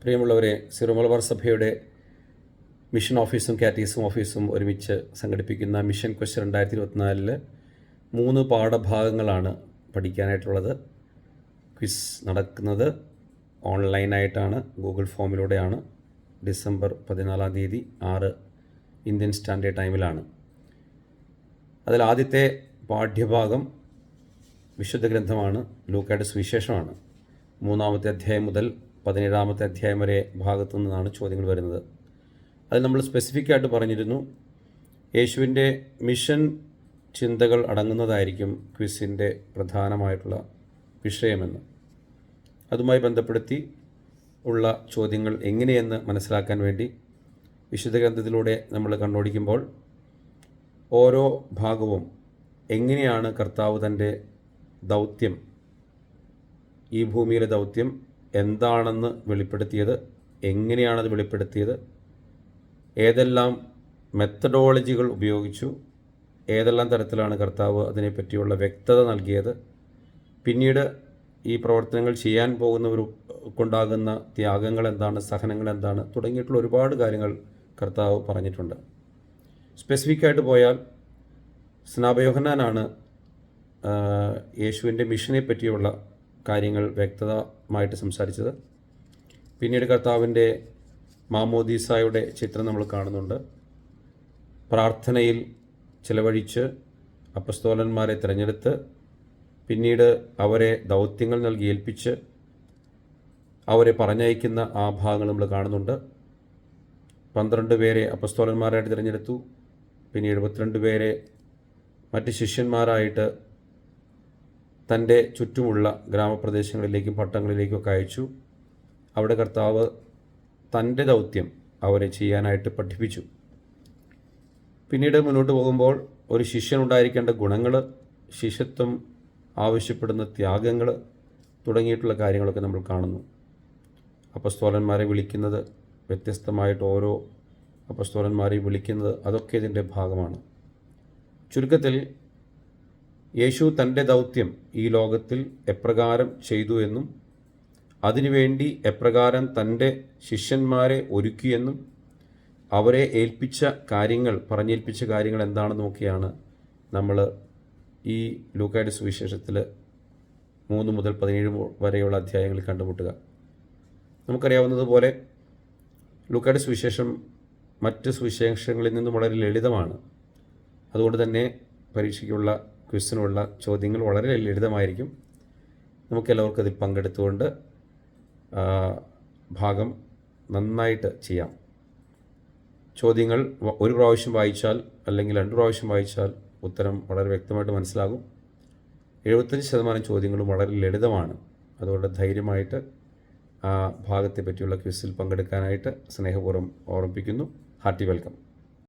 പ്രിയമുള്ളവരെ, സിറോ മലബാർ സഭയുടെ മിഷൻ ഓഫീസും കാറ്റീസം ഓഫീസും ഒരുമിച്ച് സംഘടിപ്പിക്കുന്ന മിഷൻ ക്വസ്റ്റ്യൻ 2024 3 പാഠഭാഗങ്ങളാണ് പഠിക്കാനായിട്ടുള്ളത്. ക്വിസ് നടക്കുന്നത് ഓൺലൈനായിട്ടാണ്, ഗൂഗിൾ ഫോമിലൂടെയാണ്. ഡിസംബർ 14 6 ഇന്ത്യൻ സ്റ്റാൻഡേർഡ് ടൈമിലാണ്. അതിൽ ആദ്യത്തെ പാഠ്യഭാഗം വിശുദ്ധ ഗ്രന്ഥമാണ്, ലൂക്കായുടെ സുവിശേഷമാണ്. 3-ാമത്തെ അധ്യായം മുതൽ 17-ാമത്തെ അധ്യായം വരെ ഭാഗത്തു നിന്നാണ് ചോദ്യങ്ങൾ വരുന്നത്. അത് നമ്മൾ സ്പെസിഫിക്കായിട്ട് പറഞ്ഞിരുന്നു, യേശുവിൻ്റെ മിഷൻ ചിന്തകൾ അടങ്ങുന്നതായിരിക്കും ക്വിസിൻ്റെ പ്രധാനമായിട്ടുള്ള വിഷയമെന്ന്. അതുമായി ബന്ധപ്പെടുത്തി ഉള്ള ചോദ്യങ്ങൾ എങ്ങനെയെന്ന് മനസ്സിലാക്കാൻ വേണ്ടി വിശുദ്ധ ഗ്രന്ഥത്തിലൂടെ നമ്മൾ കണ്ണോടിക്കുമ്പോൾ ഓരോ ഭാഗവും എങ്ങനെയാണ് കർത്താവ് തൻ്റെ ദൗത്യം, ഈ ഭൂമിയിലെ ദൗത്യം എന്താണെന്ന് വെളിപ്പെടുത്തിയത്, എങ്ങനെയാണത് വെളിപ്പെടുത്തിയത്, ഏതെല്ലാം മെത്തഡോളജികൾ ഉപയോഗിച്ചു, ഏതെല്ലാം തരത്തിലാണ് കർത്താവ് അതിനെപ്പറ്റിയുള്ള വ്യക്തത നൽകിയത്, പിന്നീട് ഈ പ്രവർത്തനങ്ങൾ ചെയ്യാൻ പോകുന്നവർക്കുണ്ടാകുന്ന ത്യാഗങ്ങൾ എന്താണ്, സഹനങ്ങൾ എന്താണ്, തുടങ്ങിയിട്ടുള്ള ഒരുപാട് കാര്യങ്ങൾ കർത്താവ് പറഞ്ഞിട്ടുണ്ട്. സ്പെസിഫിക്കായിട്ട് പോയാൽ സ്നാപയോഹന്നാനാണ് യേശുവിൻ്റെ മിഷനെ പറ്റിയുള്ള കാര്യങ്ങൾ വ്യക്തമായിട്ട് സംസാരിച്ചത്. പിന്നീട് കർത്താവിൻ്റെ മാമോദീസായുടെ ചിത്രം നമ്മൾ കാണുന്നുണ്ട്. പ്രാർത്ഥനയിൽ ചിലവഴിച്ച് അപ്പസ്തോലന്മാരെ തിരഞ്ഞെടുത്ത് പിന്നീട് അവരെ ദൗത്യങ്ങൾ നൽകി ഏൽപ്പിച്ച് അവരെ പറഞ്ഞയക്കുന്ന ആ ഭാഗങ്ങൾ നമ്മൾ കാണുന്നുണ്ട്. 12 പേരെ അപ്പസ്തോലന്മാരായിട്ട് തിരഞ്ഞെടുത്തു. പിന്നെ 72 പേരെ മറ്റ് ശിഷ്യന്മാരായിട്ട് തൻ്റെ ചുറ്റുമുള്ള ഗ്രാമപ്രദേശങ്ങളിലേക്കും പട്ടണങ്ങളിലേക്കൊക്കെ അയച്ചു. അവിടെ കർത്താവ് തൻ്റെ ദൗത്യം അവരെ ചെയ്യാനായിട്ട് പഠിപ്പിച്ചു. പിന്നീട് മുന്നോട്ട് പോകുമ്പോൾ ഒരു ശിഷ്യനുണ്ടായിരിക്കേണ്ട ഗുണങ്ങൾ, ശിഷ്യത്വം ആവശ്യപ്പെടുന്ന ത്യാഗങ്ങൾ തുടങ്ങിയിട്ടുള്ള കാര്യങ്ങളൊക്കെ നമ്മൾ കാണുന്നു. അപ്പസ്തോലന്മാരെ വിളിക്കുന്നത്, വ്യത്യസ്തമായിട്ട് ഓരോ അപ്പസ്തോലന്മാരെയും വിളിക്കുന്നത്, അതൊക്കെ ഇതിൻ്റെ ഭാഗമാണ്. ചുരുക്കത്തിൽ യേശു തൻ്റെ ദൗത്യം ഈ ലോകത്തിൽ എപ്രകാരം ചെയ്തു എന്നും അതിനുവേണ്ടി എപ്രകാരം തൻ്റെ ശിഷ്യന്മാരെ ഒരുക്കിയെന്നും അവരെ ഏൽപ്പിച്ച കാര്യങ്ങൾ, പറഞ്ഞേൽപ്പിച്ച കാര്യങ്ങൾ എന്താണെന്ന് നോക്കിയാണ് നമ്മൾ ഈ ലൂക്കായുടെ സുവിശേഷത്തിൽ 3 മുതൽ 17 വരെയുള്ള അധ്യായങ്ങളിൽ കണ്ടുമുട്ടുക. നമുക്കറിയാവുന്നതുപോലെ ലൂക്കായുടെ സുവിശേഷം മറ്റ് സുവിശേഷങ്ങളിൽ നിന്നും വളരെ ലളിതമാണ്. അതുകൊണ്ട് തന്നെ പരീക്ഷയ്ക്കുള്ള ക്വിസിനുള്ള ചോദ്യങ്ങൾ വളരെ ലളിതമായിരിക്കും. നമുക്കെല്ലാവർക്കും അതിൽ പങ്കെടുത്തുകൊണ്ട് ഭാഗം നന്നായിട്ട് ചെയ്യാം. ചോദ്യങ്ങൾ ഒരു പ്രാവശ്യം വായിച്ചാൽ അല്ലെങ്കിൽ 2 പ്രാവശ്യം വായിച്ചാൽ ഉത്തരം വളരെ വ്യക്തമായിട്ട് മനസ്സിലാകും. 75% ചോദ്യങ്ങളും വളരെ ലളിതമാണ്. അതുകൊണ്ട് ധൈര്യമായിട്ട് ആ ഭാഗത്തെ പറ്റിയുള്ള ക്വിസിൽ പങ്കെടുക്കാനായിട്ട് സ്നേഹപൂർവ്വം ഓർമ്മിപ്പിക്കുന്നു. Hearty welcome.